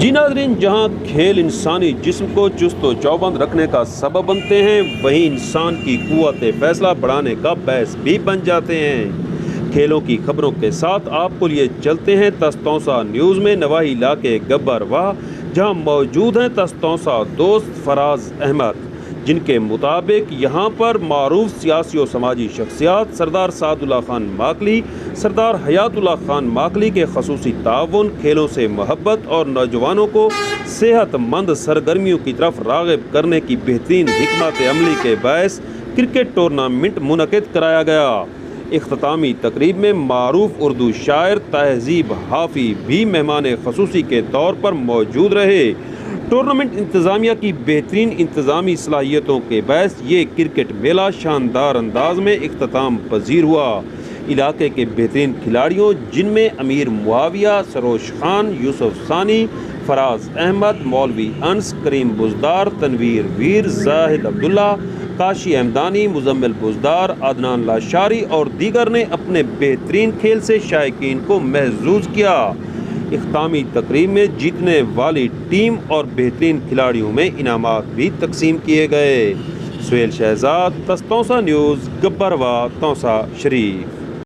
جی ناظرین، جہاں کھیل انسانی جسم کو چست و چوبند رکھنے کا سبب بنتے ہیں، وہیں انسان کی قوت فیصلہ بڑھانے کا باعث بھی بن جاتے ہیں۔ کھیلوں کی خبروں کے ساتھ آپ کو لیے چلتے ہیں تستونسا نیوز میں نواحی علاقے گبر واہ، جہاں موجود ہیں تستونسا دوست فراز احمد، جن کے مطابق یہاں پر معروف سیاسی و سماجی شخصیات سردار سعد اللہ خان ماکلی، سردار حیات اللہ خان ماکلی کے خصوصی تعاون، کھیلوں سے محبت اور نوجوانوں کو صحت مند سرگرمیوں کی طرف راغب کرنے کی بہترین حکمت عملی کے باعث کرکٹ ٹورنامنٹ منعقد کرایا گیا۔ اختتامی تقریب میں معروف اردو شاعر تہذیب حافظ بھی مہمان خصوصی کے طور پر موجود رہے۔ ٹورنامنٹ انتظامیہ کی بہترین انتظامی صلاحیتوں کے باعث یہ کرکٹ میلہ شاندار انداز میں اختتام پذیر ہوا۔ علاقے کے بہترین کھلاڑیوں، جن میں امیر معاویہ، سروش خان، یوسف ثانی، فراز احمد، مولوی انس، کریم بزدار، تنویر ویر، زاہد عبداللہ، کاشی احمدانی، مزمل بزدار، عدنان لاشاری اور دیگر نے اپنے بہترین کھیل سے شائقین کو محظوظ کیا۔ اختتامی تقریب میں جیتنے والی ٹیم اور بہترین کھلاڑیوں میں انعامات بھی تقسیم کیے گئے۔ سہیل شہزاد، تستونسا نیوز، گبر واہ، تونسا شریف۔